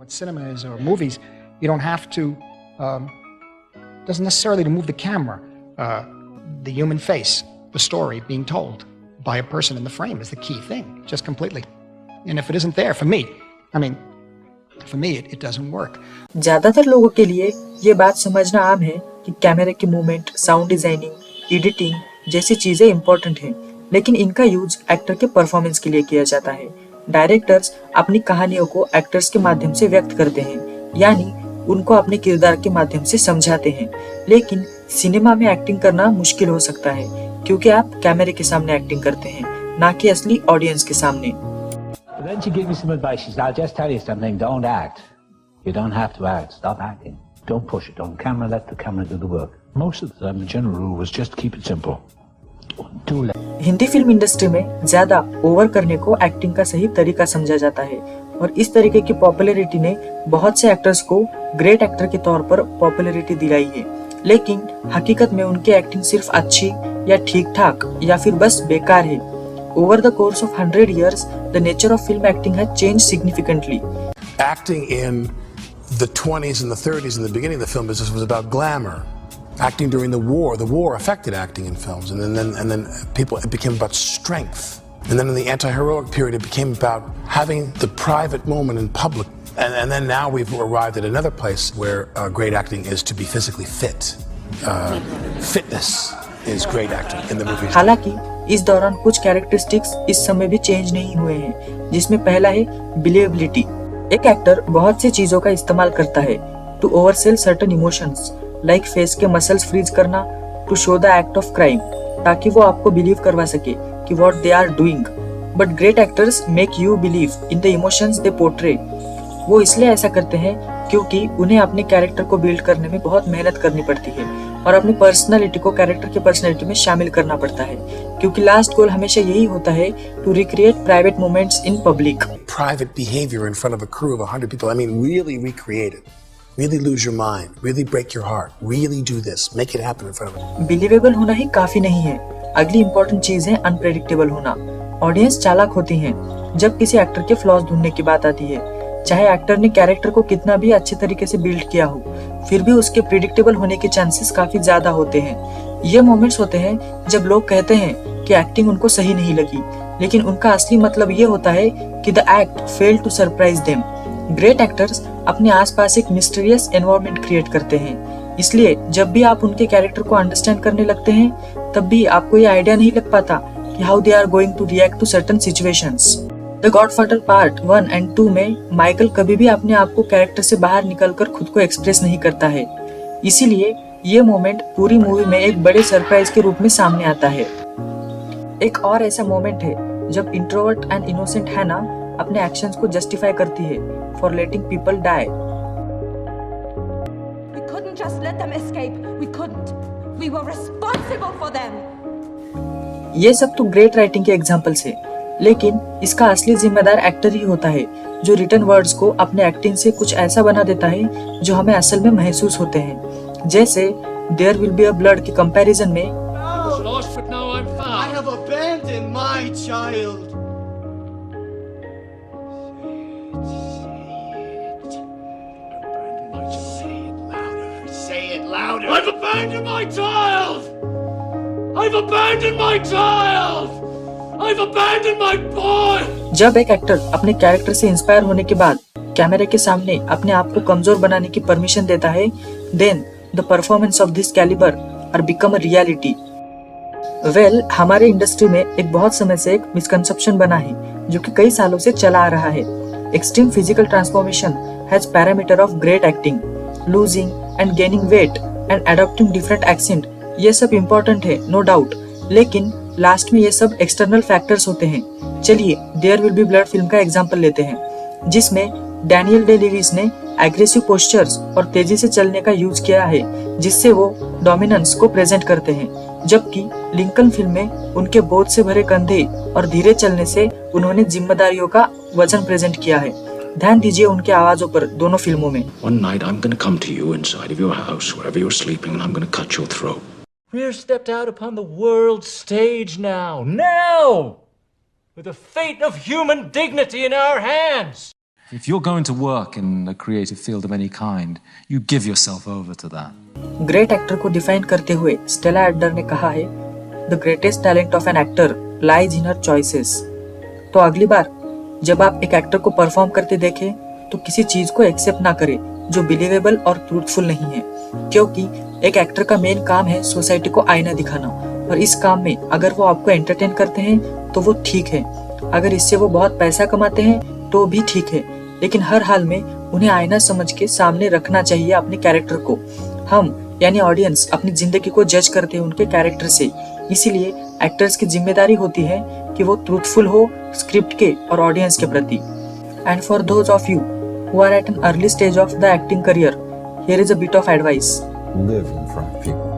what cinema is or movies, you don't have to, doesn't necessarily to move the camera. The human face, the story being told by a person in the frame is the key thing, just completely. And if it isn't there, for me, it doesn't work. ज्यादातर लोगों के लिए ये बात समझना आम है कि कैमरे की मूवमेंट, साउंड डिजाइनिंग, एडिटिंग जैसी चीजें इंपॉर्टेंट हैं, लेकिन इनका यूज एक्टर के परफॉर्मेंस के लिए किया जाता है। डायरेक्टर्स अपनी कहानियों को एक्टर्स के माध्यम से व्यक्त करते हैं, यानी उनको अपने किरदार के माध्यम से समझाते हैं। लेकिन सिनेमा में एक्टिंग करना मुश्किल हो सकता है, क्योंकि आप कैमरे के सामने एक्टिंग करते हैं, ना कि असली ऑडियंस के सामने। Then she gave me some advice. She said, "I'll just tell you something. Don't act. You don't have to act. Stop acting. Don't push it on camera. Let the camera do the work." Most of the time, the general rule was just keep it simple. Too late. Hindi film industry में ज्यादा over करने को acting का सही तरीका समझा जाता है, और इस तरीके की पॉपुलैरिटी ने बहुत से एक्टर्स को ग्रेट एक्टर के तौर पर पॉपुलैरिटी दिलाई है। लेकिन हकीकत में उनकी एक्टिंग सिर्फ अच्छी या ठीक ठाक या फिर बस बेकार है। Over the course of 100 years, the nature of film acting has changed significantly. Acting in the 20s and the 30s and the beginning of the film business was about glamour. Acting during the war affected acting in films, and then it became about strength. And then in the anti-heroic period, it became about having the private moment in public. And then now we've arrived at another place where great acting is to be physically fit. Fitness is great acting in the movies. हालांकि इस दौरान कुछ characteristics इस समय भी change नहीं हुए हैं, जिसमें पहला है बिलीवेबिलिटी। एक एक्टर बहुत सी चीजों का इस्तेमाल करता है to oversell certain emotions, like face के मसल्स फ्रीज करना to show the act of crime, ताकि वो आपको बिलीव करवा सके कि what they are doing. But great actors make you believe in the emotions they portray. वो इसलिए ऐसा करते हैं क्योंकि उन्हें अपने कैरेक्टर को बिल्ड करने में बहुत मेहनत करनी पड़ती है और अपनी पर्सनालिटी को कैरेक्टर की पर्सनालिटी में शामिल करना पड़ता है, क्योंकि लास्ट गोल हमेशा यही होता है to recreate private moments in public. Private behavior in front of a crew of 100 people, I mean really recreate it. Really lose your mind, really break your heart, really do this, make it happen in front of it. Believable होना ही काफी नहीं है, अगली important चीज है unpredictable होना। Audience चालाक होती है जब किसी एक्टर के फ्लॉज ढूंढने की बात आती है। चाहे एक्टर ने कैरेक्टर को कितना भी अच्छे तरीके से बिल्ड किया हो, फिर भी उसके प्रिडिक्टेबल होने के चांसेस काफी ज्यादा होते हैं। ये मोमेंट्स होते हैं जब लोग कहते हैं कि एक्टिंग उनको सही नहीं लगी, लेकिन उनका असली मतलब ये होता है कि the act failed to surprise them. Great actors अपने आसपास एक मिस्टीरियस एनवायरनमेंट क्रिएट करते हैं, इसलिए जब भी आप उनके कैरेक्टर को अंडरस्टैंड करने लगते हैं, तब भी आपको ये आइडिया नहीं लग पाता कि how they are going to react to certain situations. The Godfather part 1 और 2 में माइकल कभी भी अपने आप को कैरेक्टर से बाहर निकलकर खुद को एक्सप्रेस नहीं करता है, इसीलिए ये मोमेंट पूरी मूवी में एक बड़े सरप्राइज के रूप में सामने आता है। एक और ऐसा मोमेंट है जब इंट्रोवर्ट एंड इनोसेंट हैना अपने एक्शंस को जस्टिफाई करती है for letting people die. We couldn't just let them escape. We couldn't. We were responsible for them. ये सब तो ग्रेट राइटिंग के एग्जांपल्स है, लेकिन इसका असली जिम्मेदार एक्टर ही होता है, जो रिटन वर्ड्स को अपने एक्टिंग से कुछ ऐसा बना देता है जो हमें असल में महसूस होते हैं। जैसे there will be a blood के कंपैरिजन में I've abandoned my child! I've abandoned my child! I've abandoned my boy! जब एक एक्टर अपने कैरेक्टर से इंस्पायर होने के बाद कैमरे के सामने अपने आप को कमजोर बनाने की परमिशन देता है, then the performance of this calibre are become a reality. Well, हमारे इंडस्ट्री में एक बहुत समय से एक मिसकंसेप्शन बना है जो कि कई सालों से चला आ रहा है। Extreme physical transformation has parameter of great acting, losing and gaining weight and adopting different accent. ये सब इम्पोर्टेंट है, नो डाउट, लेकिन लास्ट में ये सब एक्सटर्नल फैक्टर्स होते हैं। चलिए there will be blood film का एग्जांपल लेते हैं, जिसमें डैनियल डे लिविस ने एग्रेसिव पोस्चर्स और तेजी से चलने का यूज किया है, जिससे वो डोमिनेंस को प्रेजेंट करते हैं, जबकि लिंकन फिल्म में उनके बोझ से भरे कंधे और धीरे चलने से उन्होंने जिम्मेदारियों का वजन प्रेजेंट किया है। ध्यान दीजिए उनके आवाजों पर दोनों फिल्मों में। One night I'm going to come to you inside of your house, wherever you're sleeping, and I'm going to cut your throat. We're stepped out upon the world stage now, with the fate of human dignity in our hands. If you're going to work in a creative field of any kind, you give yourself over to that. Great actor को define करते हुए Stella Adler ने कहा है, the greatest talent of an actor lies in her choices. तो अगली बार जब आप एक एक्टर को परफॉर्म करते देखें तो किसी चीज को एक्सेप्ट ना करें जो बिलीवेबल और ट्रूथफुल नहीं है, क्योंकि एक एक्टर का मेन काम है सोसाइटी को आईना दिखाना, और इस काम में अगर वो आपको एंटरटेन करते हैं तो वो ठीक है, अगर इससे वो बहुत पैसा कमाते हैं तो भी ठीक है, लेकिन हर हाल में उन्हें आईना समझ के सामने रखना चाहिए अपने कैरेक्टर को। हम यानी ऑडियंस अपनी जिंदगी को जज करते हैं उनके कैरेक्टर से, इसीलिए एक्टर्स की जिम्मेदारी होती है कि वो ट्रूथफुल हो स्क्रिप्ट के और ऑडियंस के प्रति। And for those of you who are at an early stage of the acting career, here is a bit of advice. Live in front of people.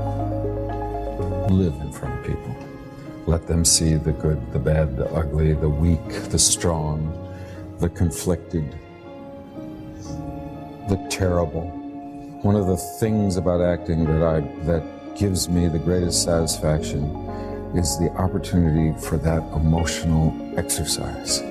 Live in front of people. Let them see the good, the bad, the ugly, the weak, the strong, the conflicted, the terrible. One of the things about acting that gives me the greatest satisfaction is the opportunity for that emotional exercise.